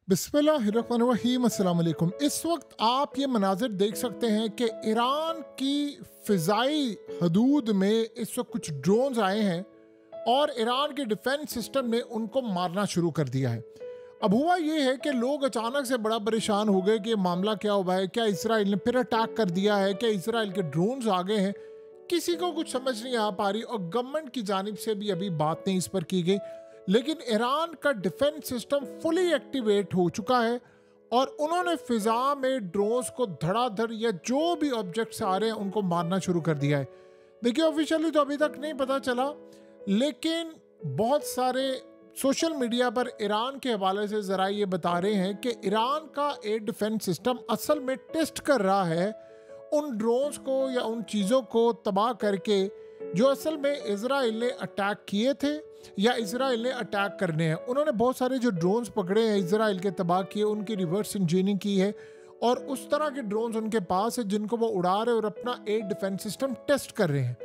बिस्मिल्लाहिर्रहमानिर्रहीम अस्सलाम वालेकुम। इस वक्त आप ये मनाजिर देख सकते हैं कि ईरान की फ़िज़ाई हदूद में इस वक्त कुछ ड्रोन्स आए हैं और ईरान के डिफेंस सिस्टम ने उनको मारना शुरू कर दिया है। अब हुआ ये है कि लोग अचानक से बड़ा परेशान हो गए कि मामला क्या हुआ है, क्या इसराइल ने फिर अटैक कर दिया है, क्या इसराइल के ड्रोन्स आ गए हैं। किसी को कुछ समझ नहीं आ पा रही और गवर्नमेंट की जानिब से भी अभी बात नहीं इस पर की गई। लेकिन ईरान का डिफेंस सिस्टम फुली एक्टिवेट हो चुका है और उन्होंने फिजा में ड्रोन्स को धड़ाधड़ या जो भी ऑब्जेक्ट्स आ रहे हैं उनको मारना शुरू कर दिया है। देखिए ऑफिशियली तो अभी तक नहीं पता चला, लेकिन बहुत सारे सोशल मीडिया पर ईरान के हवाले से ज़रा ये बता रहे हैं कि ईरान का एयर डिफेंस सिस्टम असल में टेस्ट कर रहा है उन ड्रोन्स को या उन चीज़ों को तबाह करके जो असल में इजराइल ने अटैक किए थे या इजराइल ने अटैक करने हैं। उन्होंने बहुत सारे जो ड्रोन्स पकड़े हैं इजराइल के तबाह किए, उनकी रिवर्स इंजीनियरिंग की है और उस तरह के ड्रोन्स उनके पास है जिनको वो उड़ा रहे और अपना एयर डिफेंस सिस्टम टेस्ट कर रहे हैं।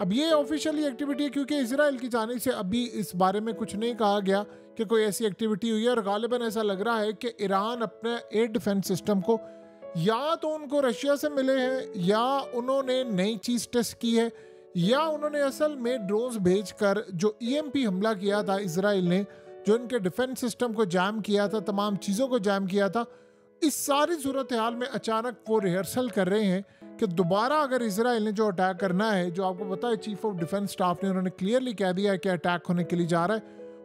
अब ये ऑफिशियली एक्टिविटी है क्योंकि इजराइल की जानिब से अभी इस बारे में कुछ नहीं कहा गया कि कोई ऐसी एक्टिविटी हुई है और गालिबन ऐसा लग रहा है कि ईरान अपने एयर डिफेंस सिस्टम को या तो उनको रशिया से मिले हैं या उन्होंने नई चीज़ टेस्ट की है या उन्होंने असल में ड्रोन्स भेजकर जो ईएमपी हमला किया था इजराइल ने, जो इनके डिफेंस सिस्टम को जैम किया था, तमाम चीज़ों को जैम किया था। इस सारी सूरत हाल में अचानक वो रिहर्सल कर रहे हैं कि दोबारा अगर इजराइल ने जो अटैक करना है, जो आपको पता है चीफ ऑफ डिफेंस स्टाफ ने उन्होंने क्लियरली कह दिया है कि अटैक होने के लिए जा रहा है,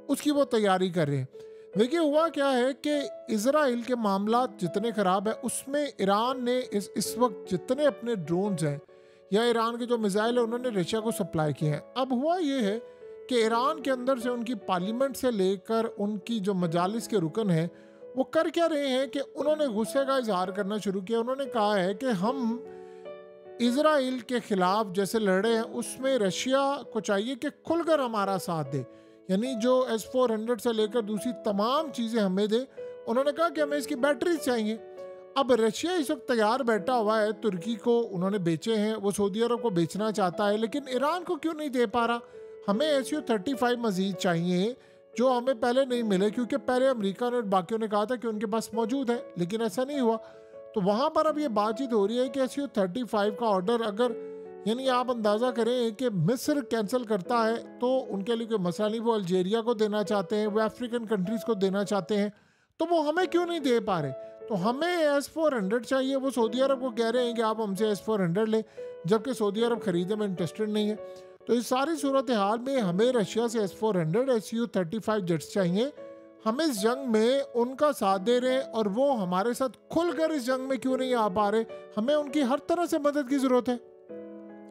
उसकी वो तैयारी कर रहे हैं। देखिए हुआ क्या है कि इजराइल के मामला जितने ख़राब है उसमें ईरान ने इस वक्त जितने अपने ड्रोन्स हैं या ईरान के जो मिसाइल है उन्होंने रशिया को सप्लाई किए हैं। अब हुआ ये है कि ईरान के अंदर से उनकी पार्लियामेंट से लेकर उनकी जो मजालिस के रुकन हैं वो कर क्या रहे हैं कि उन्होंने गुस्से का इजहार करना शुरू किया। उन्होंने कहा है कि हम इजराइल के खिलाफ जैसे लड़े हैं उसमें रशिया को चाहिए कि खुलकर हमारा साथ दे, यानी जो S-400 से लेकर दूसरी तमाम चीज़ें हमें दे। उन्होंने कहा कि हमें इसकी बैटरीज चाहिए। अब रशिया इस वक्त तैयार बैठा हुआ है, तुर्की को उन्होंने बेचे हैं, वो सऊदी अरब को बेचना चाहता है, लेकिन ईरान को क्यों नहीं दे पा रहा। हमें SU-35 मजीद चाहिए जो हमें पहले नहीं मिले, क्योंकि पहले अमेरिका ने और बाकियों ने कहा था कि उनके पास मौजूद है, लेकिन ऐसा नहीं हुआ। तो वहाँ पर अब ये बातचीत हो रही है कि SU-35 का ऑर्डर अगर, यानी आप अंदाज़ा करें कि मिस्र कैंसिल करता है तो उनके लिए कोई मसला नहीं, वो अल्जीरिया को देना चाहते हैं, वो अफ्रीकन कंट्रीज़ को देना चाहते हैं, तो वो हमें क्यों नहीं दे पा रहे। तो हमें S-400 चाहिए, वो सऊदी अरब को कह रहे हैं कि आप हमसे S-400 लें, जबकि सऊदी अरब ख़रीदने में इंटरेस्टेड नहीं है। तो इस सारी सूरत हाल में हमें रशिया से S-400 SU-35 जेट्स चाहिए। हम इस जंग में उनका साथ दे रहे हैं और वो हमारे साथ खुलकर इस जंग में क्यों नहीं आ पा रहे। हमें उनकी हर तरह से मदद की ज़रूरत है।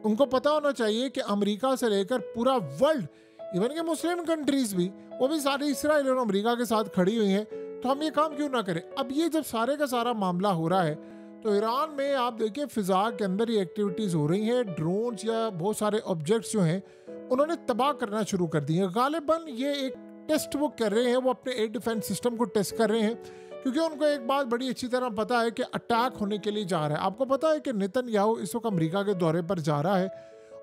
उनको पता होना चाहिए कि अमेरिका से लेकर पूरा वर्ल्ड, इवन के मुस्लिम कंट्रीज़ भी, वो भी सारी इसराइल और अमेरिका के साथ खड़ी हुई हैं, तो हम ये काम क्यों ना करें। अब ये जब सारे का सारा मामला हो रहा है तो ईरान में आप देखिए फ़िज़ा के अंदर ये एक्टिविटीज़ हो रही हैं, ड्रोन्स या बहुत सारे ऑब्जेक्ट्स जो हैं उन्होंने तबाह करना शुरू कर दिए हैं। गालिबन ये एक टेस्ट वो कर रहे हैं, वो अपने एयर डिफेंस सिस्टम को टेस्ट कर रहे हैं, क्योंकि उनको एक बात बड़ी अच्छी तरह पता है कि अटैक होने के लिए जा रहा है। आपको पता है कि नेतन्याहू इस वक्त अमेरिका के दौरे पर जा रहा है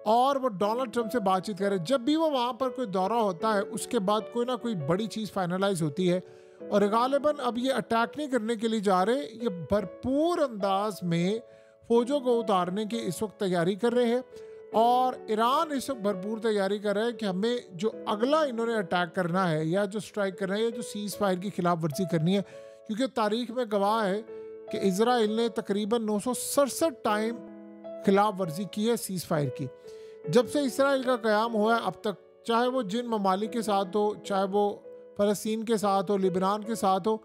और वो डोनाल्ड ट्रंप से बातचीत कर रहे हैं। जब भी वो वहाँ पर कोई दौरा होता है उसके बाद कोई ना कोई बड़ी चीज़ फाइनलाइज होती है और गालिबन अब ये अटैक नहीं करने के लिए जा रहे, ये भरपूर अंदाज में फ़ौजों को उतारने की इस वक्त तैयारी कर रहे हैं और ईरान इस वक्त भरपूर तैयारी कर रहा है कि हमें जो अगला इन्होंने अटैक करना है या जो स्ट्राइक करना है या जो सीज़ फायर की खिलाफ वर्जी करनी है, क्योंकि तारीख में गवाह है कि इजराइल ने तकरीबन 967 टाइम खिलाफ वर्जी की है सीज़ फायर की। जब से इसराइल का क़याम हुआ है अब तक, चाहे वो जिन ममालिक के साथ हो, चाहे वो फ़लस्तीन के साथ हो, लिबनान के साथ हो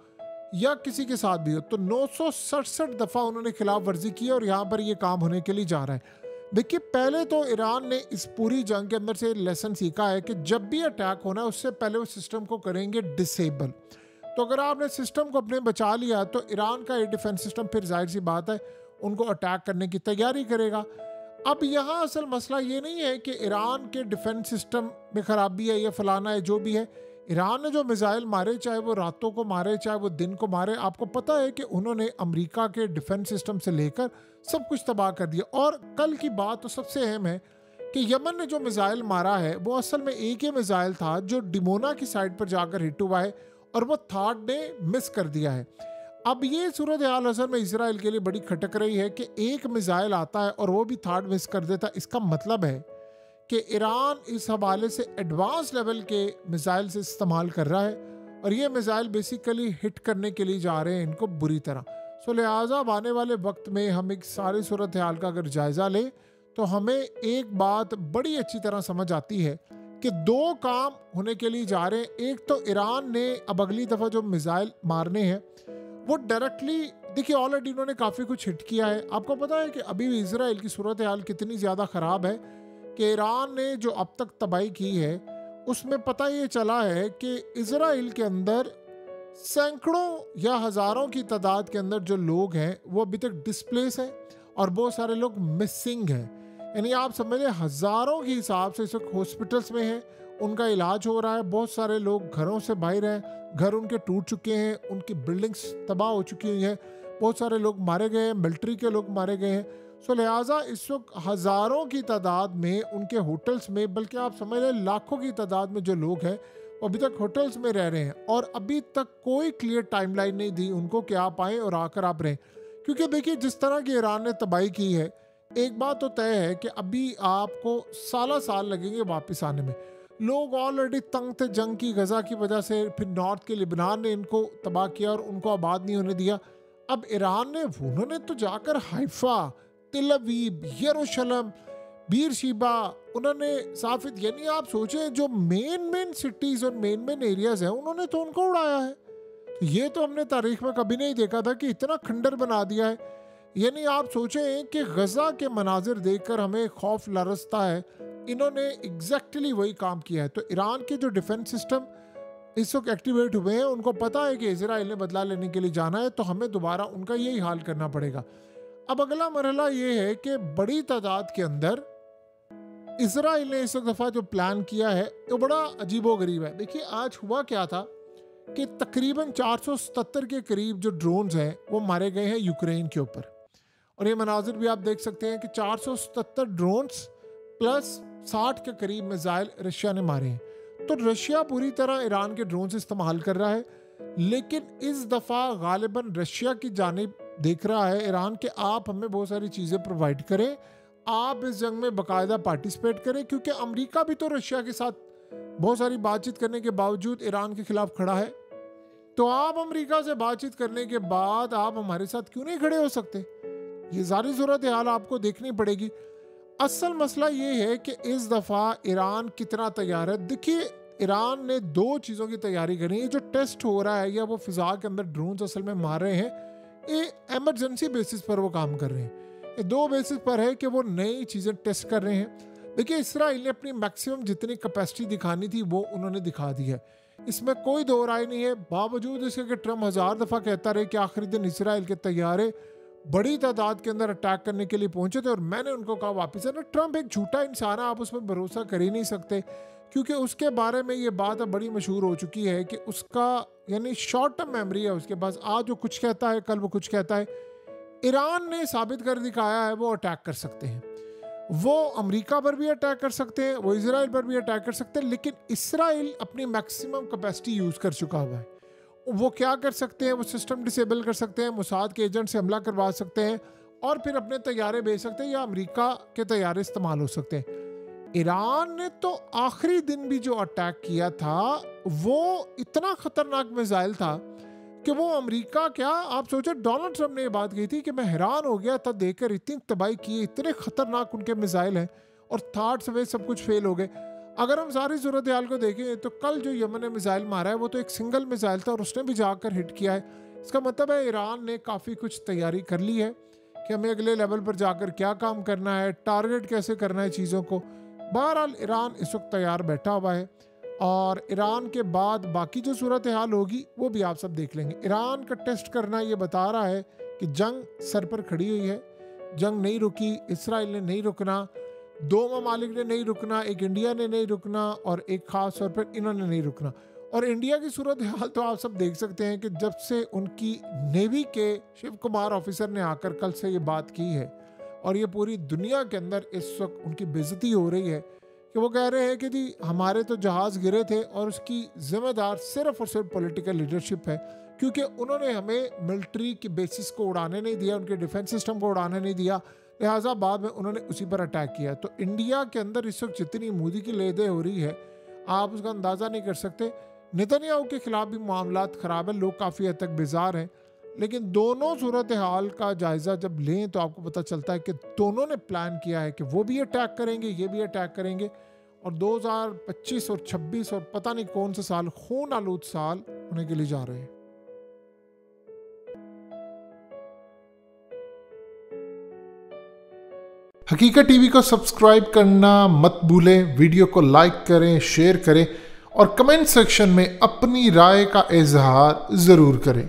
या किसी के साथ भी हो, तो 967 दफ़ा उन्होंने खिलाफ वर्जी की है और यहाँ पर ये काम होने के लिए जा रहा है। देखिए पहले तो ईरान ने इस पूरी जंग के अंदर से लेसन सीखा है कि जब भी अटैक होना है उससे पहले वो सिस्टम को करेंगे डिसेबल। तो अगर आपने सिस्टम को अपने बचा लिया तो ईरान का एयर डिफेंस सिस्टम फिर जाहिर सी बात है उनको अटैक करने की तैयारी करेगा। अब यहाँ असल मसला ये नहीं है कि ईरान के डिफेंस सिस्टम में ख़राबी है या फलाना है, जो भी है, ईरान ने जो मिसाइल मारे, चाहे वो रातों को मारे चाहे वो दिन को मारे, आपको पता है कि उन्होंने अमेरिका के डिफेंस सिस्टम से लेकर सब कुछ तबाह कर दिया। और कल की बात तो सबसे अहम है कि यमन ने जो मिसाइल मारा है वो असल में एक ही मिसाइल था जो डिमोना की साइड पर जाकर हिट हुआ है और वो थर्ड ने मिस कर दिया है। अब ये सूरत हाल असल में इसराइल के लिए बड़ी खटक रही है कि एक मिसाइल आता है और वो भी थर्ड मिस कर देता है। इसका मतलब है कि ईरान इस हवाले से एडवांस लेवल के मिसाइल से इस्तेमाल कर रहा है और ये मिसाइल बेसिकली हिट करने के लिए जा रहे हैं इनको बुरी तरह। सो लिहाजा आने वाले वक्त में हम एक सारी सूरत हाल का अगर जायज़ा लें तो हमें एक बात बड़ी अच्छी तरह समझ आती है कि दो काम होने के लिए जा रहे हैं। एक तो ईरान ने अब अगली दफ़ा जो मिसाइल मारने हैं वो डायरेक्टली, देखिए ऑलरेडी उन्होंने काफ़ी कुछ हिट किया है। आपको पता है कि अभी भी इसराइल की सूरत हाल कितनी ज़्यादा ख़राब है कि ईरान ने जो अब तक तबाही की है उसमें पता ये चला है कि इसराइल के अंदर सैकड़ों या हज़ारों की तादाद के अंदर जो लोग हैं वो अभी तक डिस्प्लेस हैं और बहुत सारे लोग मिसिंग हैं। यानी आप समझिए हज़ारों के हिसाब से इस वक्त हॉस्पिटल्स में हैं, उनका इलाज हो रहा है। बहुत सारे लोग घरों से बाहर हैं, घर उनके टूट चुके हैं, उनकी बिल्डिंग्स तबाह हो चुकी हुई हैं, बहुत सारे लोग मारे गए हैं, मिलिट्री के लोग मारे गए हैं। सो लिहाजा इस वक्त हज़ारों की तादाद में उनके होटल्स में, बल्कि आप समझ लें लाखों की तादाद में जो लोग हैं वो अभी तक होटल्स में रह रहे हैं और अभी तक कोई क्लियर टाइमलाइन नहीं दी उनको कि आप आएँ और आकर आप रहें। क्योंकि देखिए जिस तरह की ईरान ने तबाही की है, एक बात तो तय है कि अभी आपको साल लगेंगे वापस आने में। लोग ऑलरेडी तंग थे जंग की, गजा की वजह से, फिर नॉर्थ के लिबनान ने इनको तबाह किया और उनको आबाद नहीं होने दिया। अब ईरान ने, उन्होंने तो जाकर हाइफा, तिल अवीव, यरूशलेम, बीरशीबा, उन्होंने साफिद, यानी आप सोचें जो मेन सिटीज और मेन एरियाज हैं उन्होंने तो उनको उड़ाया है। तो ये तो हमने तारीख में कभी नहीं देखा था कि इतना खंडर बना दिया है। यानी आप सोचें कि गजा के मनाजिर देखकर हमें खौफ लरसता है। इन्होंने एग्जैक्टली वही काम किया है। तो ईरान के जो डिफेंस सिस्टम इस वक्त एक्टिवेट हुए हैं, उनको पता है कि इजराइल ने बदला लेने के लिए जाना है, तो हमें दोबारा उनका यही हाल करना पड़ेगा। अब अगला मरहला ये है कि बड़ी तादाद के अंदर इजराइल ने इस दफ़ा जो प्लान किया है वो बड़ा अजीबोगरीब है। देखिए आज हुआ क्या था कि तकरीबन 477 के करीब जो ड्रोन्स हैं वो मारे गए हैं यूक्रेन के ऊपर, और ये मनाजिर भी आप देख सकते हैं कि 477 ड्रोन्स प्लस 60 के करीब मिसाइल रशिया ने मारे हैं। तो रशिया पूरी तरह ईरान के ड्रोन्स इस्तेमाल कर रहा है, लेकिन इस दफ़ा गालिबन रशिया की जानिब देख रहा है ईरान के आप हमें बहुत सारी चीज़ें प्रोवाइड करें, आप इस जंग में बाकायदा पार्टिसिपेट करें। क्योंकि अमेरिका भी तो रशिया के साथ बहुत सारी बातचीत करने के बावजूद ईरान के खिलाफ खड़ा है। तो आप अमेरिका से बातचीत करने के बाद आप हमारे साथ क्यों नहीं खड़े हो सकते? ये सारी सूरत हाल आपको देखनी पड़ेगी। असल मसला ये है कि इस दफ़ा ईरान कितना तैयार है। देखिए ईरान ने दो चीज़ों की तैयारी करी है। जो टेस्ट हो रहा है या वो फिजा के अंदर ड्रोन असल में मार रहे हैं, ये एमरजेंसी बेसिस पर वो काम कर रहे हैं। ये दो बेसिस पर है कि वो नई चीज़ें टेस्ट कर रहे हैं। देखिए इसराइल ने अपनी मैक्सिमम जितनी कैपेसिटी दिखानी थी वो उन्होंने दिखा दी है, इसमें कोई दो राय नहीं है। बावजूद इसके कि ट्रम्प 1000 दफ़ा कहता रहे कि आखिरी दिन इसराइल के तैयारे बड़ी तादाद के अंदर अटैक करने के लिए पहुंचे थे और मैंने उनको कहा वापस आना। ट्रम्प एक झूठा इंसान है, आप उस पर भरोसा कर ही नहीं सकते, क्योंकि उसके बारे में ये बात अब बड़ी मशहूर हो चुकी है कि उसका यानी शॉर्ट टर्म मेमोरी है उसके पास। आज वो कुछ कहता है, कल वो कुछ कहता है। ईरान ने साबित कर दिखाया है वो अटैक कर सकते हैं, वो अमेरिका पर भी अटैक कर सकते हैं, वो इजराइल पर भी अटैक कर सकते हैं। लेकिन इसराइल अपनी मैक्सिमम कैपेसिटी यूज़ कर चुका हुआ है। वो क्या कर सकते हैं? वो सिस्टम डिसेबल कर सकते हैं, मुसाद के एजेंट से हमला करवा सकते हैं और फिर अपने तैयारे भेज सकते हैं, या अमेरिका के तैयारे इस्तेमाल हो सकते हैं। ईरान ने तो आखिरी दिन भी जो अटैक किया था वो इतना खतरनाक मिसाइल था कि वो अमेरिका, क्या आप सोचे, डोनाल्ड ट्रम्प ने ये बात कही थी कि मैं हैरान हो गया था देखकर, इतनी तबाही की, इतने खतरनाक उनके मिसाइल हैं और थार्ड समेत सब कुछ फेल हो गए। अगर हम सारी सूरत हाल को देखें तो कल जो यमन ने मिसाइल मारा है वो तो एक सिंगल मिसाइल था और उसने भी जाकर हिट किया है। इसका मतलब है ईरान ने काफ़ी कुछ तैयारी कर ली है कि हमें अगले लेवल पर जाकर क्या काम करना है, टारगेट कैसे करना है चीज़ों को। बहरहाल ईरान इस वक्त तैयार बैठा हुआ है और ईरान के बाद बाकी जो सूरत हाल होगी वो भी आप सब देख लेंगे। ईरान का टेस्ट करना ये बता रहा है कि जंग सर पर खड़ी हुई है, जंग नहीं रुकी, इसराइल ने नहीं रुकना, दो ममालिक ने नहीं रुकना, एक इंडिया ने नहीं रुकना और एक ख़ास तौर पर इन्होंने नहीं रुकना। और इंडिया की सूरत हाल तो आप सब देख सकते हैं कि जब से उनकी नेवी के शिव कुमार ऑफिसर ने आकर कल से ये बात की है और ये पूरी दुनिया के अंदर इस वक्त उनकी बेइज्जती हो रही है कि वो कह रहे हैं कि जी हमारे तो जहाज़ गिरे थे और उसकी ज़िम्मेदार सिर्फ और सिर्फ पॉलिटिकल लीडरशिप है, क्योंकि उन्होंने हमें मिलिट्री की बेसिस को उड़ाने नहीं दिया, उनके डिफेंस सिस्टम को उड़ाने नहीं दिया, लिहाजा बाद में उन्होंने उसी पर अटैक किया। तो इंडिया के अंदर इस वक्त जितनी मोदी की लेदे हो रही है आप उसका अंदाज़ा नहीं कर सकते। नेतन्याहू के खिलाफ भी मामलात ख़राब है, लोग काफ़ी हद तक बेजार हैं, लेकिन दोनों सूरत हाल का जायज़ा जब लें तो आपको पता चलता है कि दोनों ने प्लान किया है कि वो भी अटैक करेंगे, ये भी अटैक करेंगे, और 2025 और 26 और पता नहीं कौन से साल खून आलूद साल होने के लिए जा रहे हैं। हकीकत टीवी को सब्सक्राइब करना मत भूलें, वीडियो को लाइक करें, शेयर करें और कमेंट सेक्शन में अपनी राय का इजहार ज़रूर करें।